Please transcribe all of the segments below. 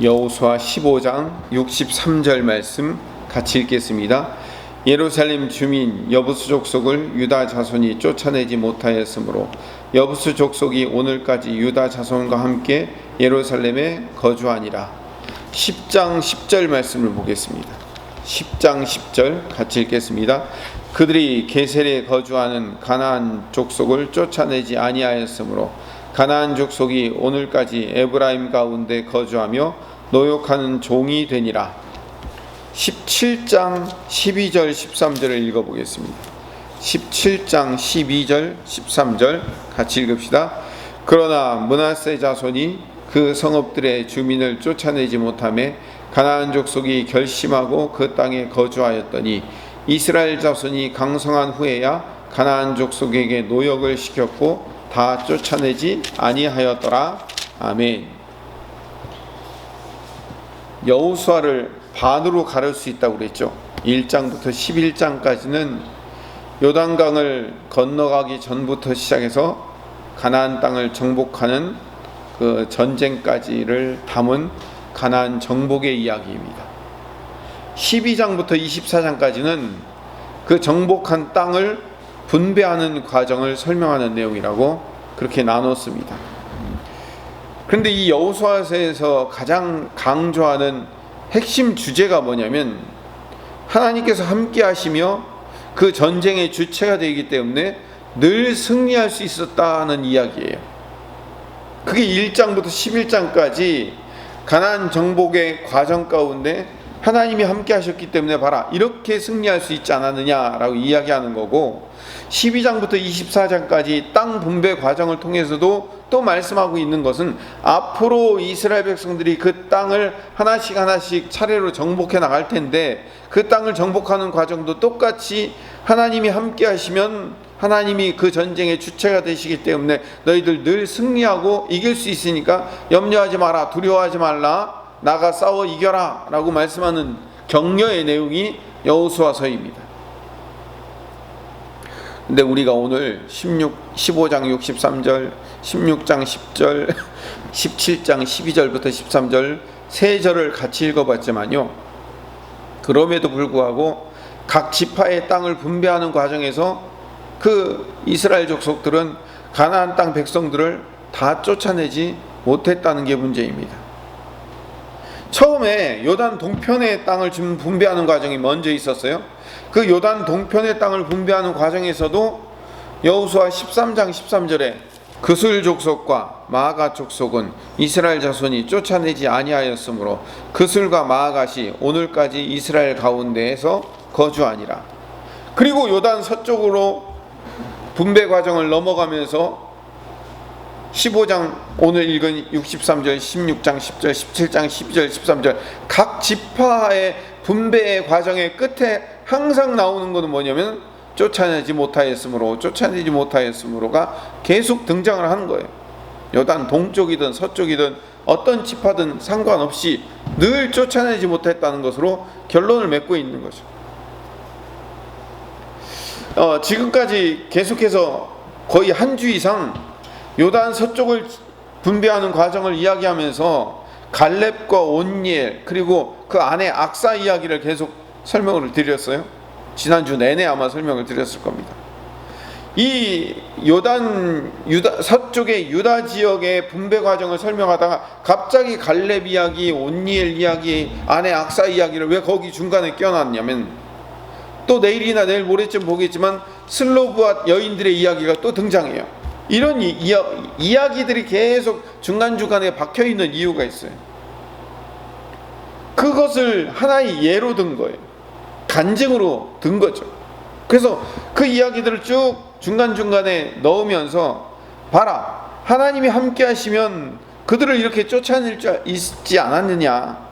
여호수아 15장 63절 말씀 같이 읽겠습니다. 예루살렘 주민 여부수 족속을 유다 자손이 쫓아내지 못하였으므로 여부수 족속이 오늘까지 유다 자손과 함께 예루살렘에 거주하니라. 10장 10절 말씀을 보겠습니다. 10장 10절 같이 읽겠습니다. 그들이 게셀에 거주하는 가나안 족속을 쫓아내지 아니하였으므로 가나안 족속이 오늘까지 에브라임 가운데 거주하며 노역하는 종이 되니라. 17장 12절 13절을 읽어보겠습니다. 17장 12절 13절 같이 읽읍시다. 그러나 므낫세 자손이 그 성읍들의 주민을 쫓아내지 못하며 가나안 족속이 결심하고 그 땅에 거주하였더니 이스라엘 자손이 강성한 후에야 가나안 족속에게 노역을 시켰고 다 쫓아내지 아니하였더라. 아멘. 여호수아를 반으로 가를 수 있다고 그랬죠. 1장부터 11장까지는 요단강을 건너가기 전부터 시작해서 가나안 땅을 정복하는 그 전쟁까지를 담은 가나안 정복의 이야기입니다. 12장부터 24장까지는 그 정복한 땅을 분배하는 과정을 설명하는 내용이라고 그렇게 나눴습니다. 그런데 이 여호수아서에서 가장 강조하는 핵심 주제가 뭐냐면 하나님께서 함께 하시며 그 전쟁의 주체가 되기 때문에 늘 승리할 수 있었다는 이야기예요. 그게 1장부터 11장까지 가나안 정복의 과정 가운데 하나님이 함께 하셨기 때문에 봐라 이렇게 승리할 수 있지 않았느냐라고 이야기하는 거고, 12장부터 24장까지 땅 분배 과정을 통해서도 또 말씀하고 있는 것은 앞으로 이스라엘 백성들이 그 땅을 하나씩 하나씩 차례로 정복해 나갈 텐데 그 땅을 정복하는 과정도 똑같이 하나님이 함께 하시면 하나님이 그 전쟁의 주체가 되시기 때문에 너희들 늘 승리하고 이길 수 있으니까 염려하지 마라, 두려워하지 말라, 나가 싸워 이겨라 라고 말씀하는 격려의 내용이 여호수아서입니다. 근데 우리가 오늘 15장 63절, 16장 10절, 17장 12절부터 13절 세 절을 같이 읽어봤지만요, 그럼에도 불구하고 각 지파의 땅을 분배하는 과정에서 그 이스라엘 족속들은 가나안 땅 백성들을 다 쫓아내지 못했다는 게 문제입니다. 처음에 요단 동편의 땅을 좀 분배하는 과정이 먼저 있었어요. 그 요단 동편의 땅을 분배하는 과정에서도 여호수아 13장 13절에 그술 족속과 마아가 족속은 이스라엘 자손이 쫓아내지 아니하였으므로 그술과 마아가시 오늘까지 이스라엘 가운데에서 거주하니라. 그리고 요단 서쪽으로 분배 과정을 넘어가면서 15장 오늘 읽은 63절, 16장 10절, 17장 12절, 13절 각 지파의 분배의 과정의 끝에 항상 나오는 것은 뭐냐면 쫓아내지 못하였으므로가 계속 등장을 하는 거예요. 요단 동쪽이든 서쪽이든 어떤 지파든 상관없이 늘 쫓아내지 못했다는 것으로 결론을 맺고 있는 거죠. 지금까지 계속해서 거의 한 주 이상 요단 서쪽을 분배하는 과정을 이야기하면서 갈렙과 온니엘 그리고 그 안에 악사 이야기를 계속 설명을 드렸어요. 지난주 내내 아마 설명을 드렸을 겁니다. 이 서쪽의 유다 지역의 분배 과정을 설명하다가 갑자기 갈렙 이야기, 온니엘 이야기, 안에 악사 이야기를 왜 거기 중간에 껴놨냐면, 또 내일이나 내일 모레쯤 보겠지만 슬로브앗 여인들의 이야기가 또 등장해요. 이런 이야기들이 계속 중간중간에 박혀있는 이유가 있어요. 그것을 하나의 예로 든 거예요. 간증으로 든 거죠. 그래서 그 이야기들을 쭉 중간중간에 넣으면서 봐라, 하나님이 함께 하시면 그들을 이렇게 쫓아낼 줄 있지 않았느냐,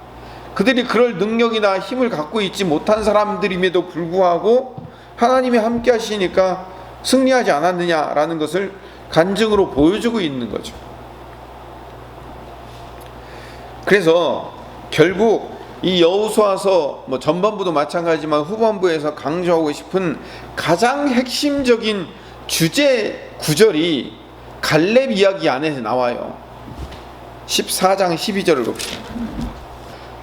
그들이 그럴 능력이나 힘을 갖고 있지 못한 사람들임에도 불구하고 하나님이 함께 하시니까 승리하지 않았느냐라는 것을 간증으로 보여주고 있는 거죠. 그래서 결국 이 여호수아서 전반부도 마찬가지지만 후반부에서 강조하고 싶은 가장 핵심적인 주제 구절이 갈렙 이야기 안에서 나와요. 14장 12절을 봅시다.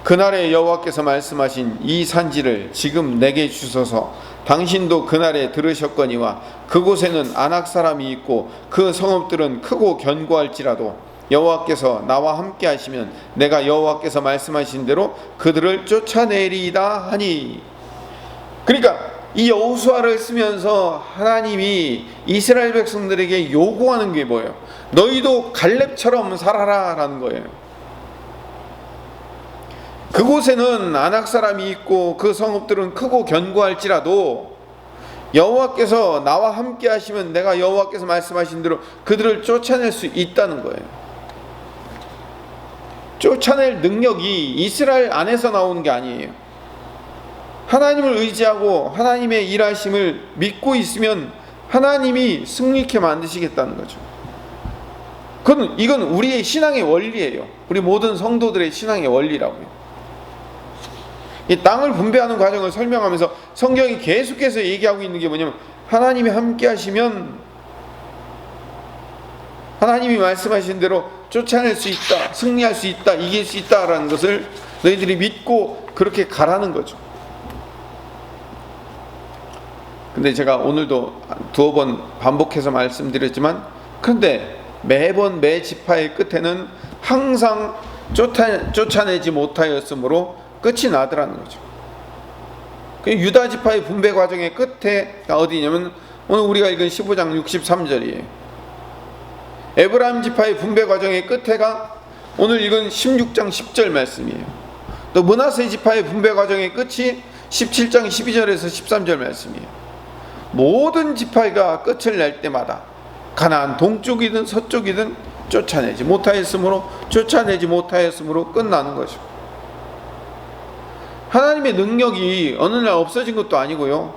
그날에 여호와께서 말씀하신 이 산지를 지금 내게 주소서. 당신도 그날에 들으셨거니와 그곳에는 아낙 사람이 있고 그 성읍들은 크고 견고할지라도 여호와께서 나와 함께 하시면 내가 여호와께서 말씀하신 대로 그들을 쫓아내리이다 하니. 그러니까 이 여호수아를 쓰면서 하나님이 이스라엘 백성들에게 요구하는 게 뭐예요? 너희도 갈렙처럼 살아라 라는 거예요. 그곳에는 아낙 사람이 있고 그 성읍들은 크고 견고할지라도 여호와께서 나와 함께 하시면 내가 여호와께서 말씀하신 대로 그들을 쫓아낼 수 있다는 거예요. 쫓아낼 능력이 이스라엘 안에서 나오는 게 아니에요. 하나님을 의지하고 하나님의 일하심을 믿고 있으면 하나님이 승리케 만드시겠다는 거죠. 이건 우리의 신앙의 원리예요. 우리 모든 성도들의 신앙의 원리라고요. 이 땅을 분배하는 과정을 설명하면서 성경이 계속해서 얘기하고 있는 게 뭐냐면, 하나님이 함께 하시면 하나님이 말씀하신 대로 쫓아낼 수 있다, 승리할 수 있다, 이길 수 있다라는 것을 너희들이 믿고 그렇게 가라는 거죠. 근데 제가 오늘도 두어 번 반복해서 말씀드렸지만, 그런데 매번 매 지파의 끝에는 항상 쫓아내지 못하였으므로 끝이 나더라는 거죠. 유다 지파의 분배 과정의 끝에가 어디냐면 오늘 우리가 읽은 15장 63절이에요. 에브라임 지파의 분배 과정의 끝에가 오늘 읽은 16장 10절 말씀이에요. 또 므낫세 지파의 분배 과정의 끝이 17장 12절에서 13절 말씀이에요. 모든 지파가 끝을 낼 때마다 가나안 동쪽이든 서쪽이든 쫓아내지 못하였으므로 끝나는 거죠. 하나님의 능력이 어느 날 없어진 것도 아니고요,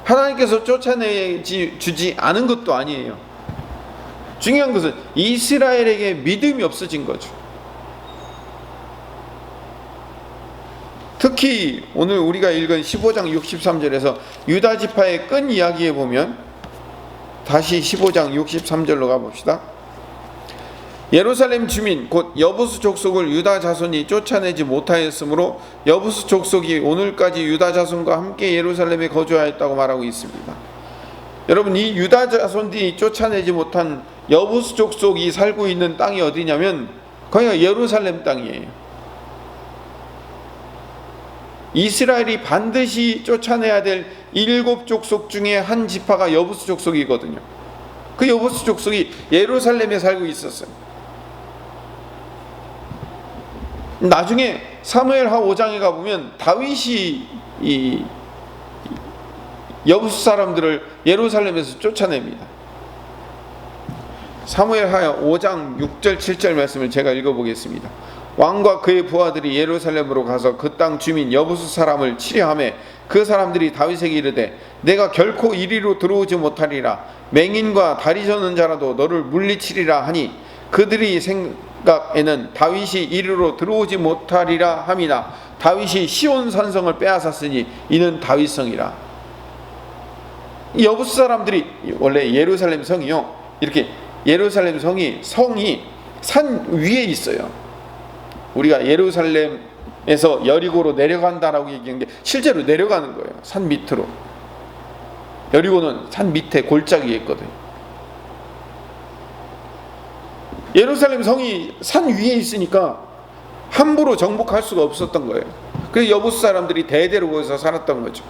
하나님께서 주지 않은 것도 아니에요. 중요한 것은 이스라엘에게 믿음이 없어진 거죠. 특히 오늘 우리가 읽은 15장 63절에서 유다 지파의 끈 이야기에 보면, 다시 15장 63절로 가봅시다. 예루살렘 주민 곧 여부수 족속을 유다 자손이 쫓아내지 못하였으므로 여부수 족속이 오늘까지 유다 자손과 함께 예루살렘에 거주하였다고 말하고 있습니다. 여러분, 이 유다 자손들이 쫓아내지 못한 여부수 족속이 살고 있는 땅이 어디냐면 거기가 예루살렘 땅이에요. 이스라엘이 반드시 쫓아내야 될 7 족속 중에 한 지파가 여부수 족속이거든요. 그 여부수 족속이 예루살렘에 살고 있었어요. 나중에 사무엘하 5장에 가보면 다윗이 이 여부수 사람들을 예루살렘에서 쫓아냅니다. 사무엘하 5장 6절 7절 말씀을 제가 읽어보겠습니다. 왕과 그의 부하들이 예루살렘으로 가서 그 땅 주민 여부수 사람을 치려하매 그 사람들이 다윗에게 이르되 내가 결코 이리로 들어오지 못하리라. 맹인과 다리 저는 자라도 너를 물리치리라 하니 그들이 생각에는 다윗이 이리로 들어오지 못하리라 함이나 다윗이 시온 산성을 빼앗았으니 이는 다윗성이라. 이 여부수 사람들이 원래 예루살렘 성이요, 이렇게 예루살렘 성이 산 위에 있어요. 우리가 예루살렘에서 여리고로 내려간다라고 얘기한 게 실제로 내려가는 거예요. 산 밑으로. 여리고는 산 밑에 골짜기에 있거든요. 예루살렘 성이 산 위에 있으니까 함부로 정복할 수가 없었던 거예요. 그래서 여부수 사람들이 대대로 거기서 살았던 거죠.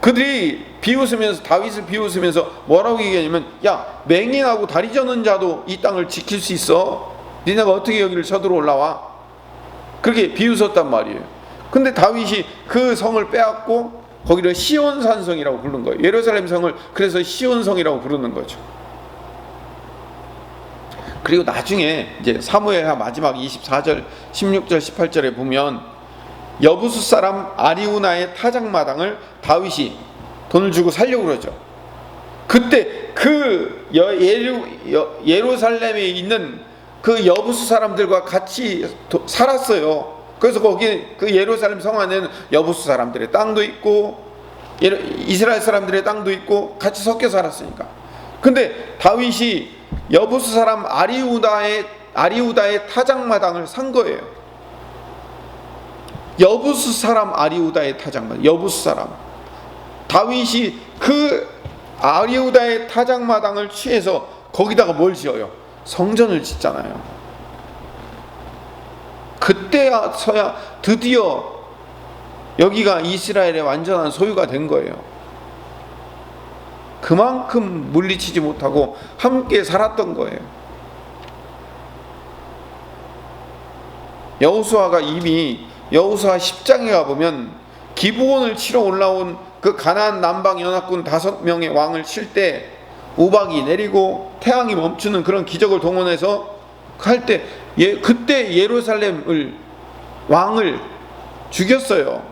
그들이 비웃으면서, 다윗을 비웃으면서 뭐라고 얘기하냐면, 야, 맹인하고 다리 저는 자도 이 땅을 지킬 수 있어. 니네가 어떻게 여기를 쳐들어 올라와? 그렇게 비웃었단 말이에요. 근데 다윗이 그 성을 빼앗고 거기를 시온산성이라고 부른 거예요. 예루살렘 성을 그래서 시온성이라고 부르는 거죠. 그리고 나중에 이제 사무엘하 마지막 24절 16절 18절에 보면 여부수 사람 아리우나의 타작마당을 다윗이 돈을 주고 살려고 그러죠. 그때 그 예루살렘에 있는 그 여부수 사람들과 같이 살았어요. 그래서 거기 그 예루살렘 성 안에는 여부수 사람들의 땅도 있고 이스라엘 사람들의 땅도 있고 같이 섞여 살았으니까. 근데 다윗이 여부수 사람 아리우다의 타작마당을 산 거예요. 여부스 사람 아리우다의 타작마당, 여부스 사람 다윗이 그 아리우다의 타작마당을 취해서 거기다가 뭘 지어요? 성전을 짓잖아요. 그때서야 드디어 여기가 이스라엘의 완전한 소유가 된 거예요. 그만큼 물리치지 못하고 함께 살았던 거예요. 여호수아가 이미 여호수아 10장에 가보면 기브온을 치러 올라온 그 가나안 남방 연합군 5명의 왕을 칠 때 우박이 내리고 태양이 멈추는 그런 기적을 동원해서 할 때 그때 예루살렘을 왕을 죽였어요.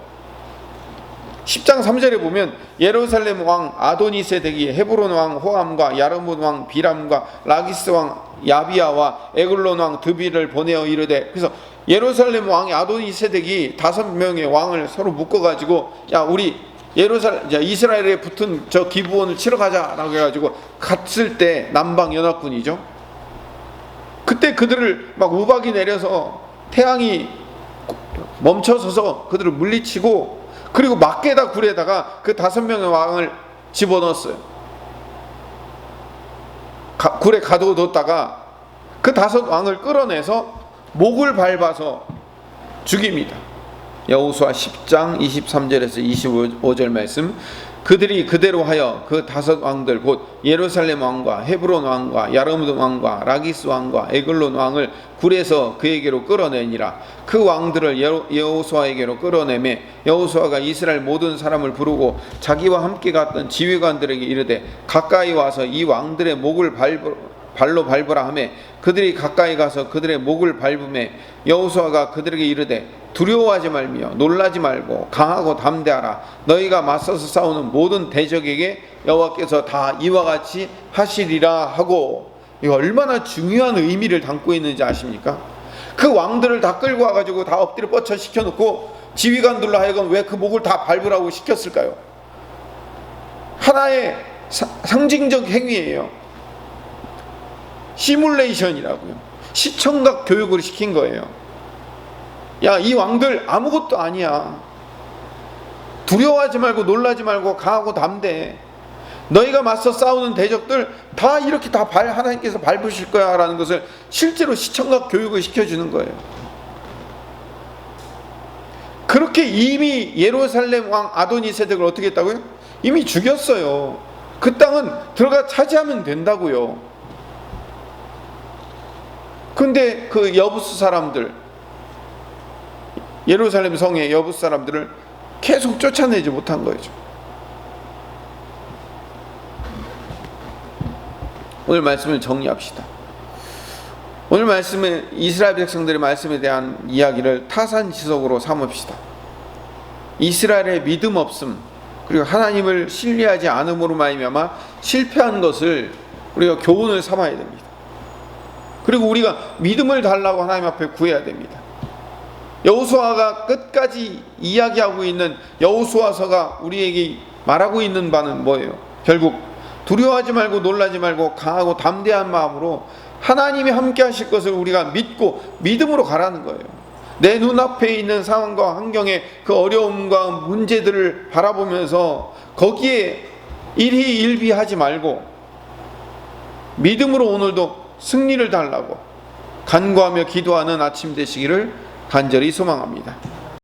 10장 3절에 보면 예루살렘 왕 아도니세덱이 헤브론 왕 호암과 야르문 왕 비람과 라기스 왕 야비야와 에글론 왕 드비를 보내어 이르되, 그래서 예루살렘 왕이 아도니세덱이 5명의 왕을 서로 묶어가지고 야 우리 이스라엘에 붙은 저 기브온을 치러 가자라고 해가지고 갔을 때 남방 연합군이죠. 그때 그들을 막 우박이 내려서 태양이 멈춰서서 그들을 물리치고, 그리고 막게다 굴에다가 그 5명의 왕을 집어넣었어요. 굴에 가둬뒀다가 그 5 왕을 끌어내서 목을 밟아서 죽입니다. 여호수아 10장 23절에서 25절 말씀. 그들이 그대로 하여 그 5 왕들 곧 예루살렘 왕과 헤브론 왕과 야르문 왕과 라기스 왕과 에글론 왕을 굴에서 그에게로 끌어내니라. 그 왕들을 여호수아에게로 끌어내매 여호수아가 이스라엘 모든 사람을 부르고 자기와 함께 갔던 지휘관들에게 이르되 가까이 와서 이 왕들의 목을 발로 밟으라 하매 그들이 가까이 가서 그들의 목을 밟으매 여호수아가 그들에게 이르되 두려워하지 말며 놀라지 말고 강하고 담대하라. 너희가 맞서서 싸우는 모든 대적에게 여호와께서 다 이와 같이 하시리라 하고. 이거 얼마나 중요한 의미를 담고 있는지 아십니까? 그 왕들을 다 끌고 와가지고 다 엎드려 뻗쳐 시켜놓고 지휘관들로 하여금 왜 그 목을 다 밟으라고 시켰을까요? 하나의 상징적 행위예요. 시뮬레이션이라고요. 시청각 교육을 시킨 거예요. 야, 이 왕들 아무것도 아니야. 두려워하지 말고 놀라지 말고 강하고 담대해. 너희가 맞서 싸우는 대적들 다 이렇게 다 하나님께서 밟으실 거야 라는 것을 실제로 시청각 교육을 시켜주는 거예요. 그렇게 이미 예루살렘 왕 아도니세덱을 어떻게 했다고요? 이미 죽였어요. 그 땅은 들어가 차지하면 된다고요. 근데 그 여부스 사람들, 예루살렘 성의 여부스 사람들을 계속 쫓아내지 못한 거죠. 오늘 말씀을 정리합시다. 오늘 말씀은 이스라엘 백성들의 말씀에 대한 이야기를 타산지석으로 삼읍시다. 이스라엘의 믿음 없음, 그리고 하나님을 신뢰하지 않음으로 말미암아 실패한 것을 우리가 교훈을 삼아야 됩니다. 그리고 우리가 믿음을 달라고 하나님 앞에 구해야 됩니다. 여호수아가 끝까지 이야기하고 있는 여호수아서가 우리에게 말하고 있는 바는 뭐예요? 결국 두려워하지 말고 놀라지 말고 강하고 담대한 마음으로 하나님이 함께 하실 것을 우리가 믿고 믿음으로 가라는 거예요. 내 눈앞에 있는 상황과 환경의 그 어려움과 문제들을 바라보면서 거기에 일희일비하지 말고 믿음으로 오늘도 승리를 달라고 간구하며 기도하는 아침 되시기를 간절히 소망합니다.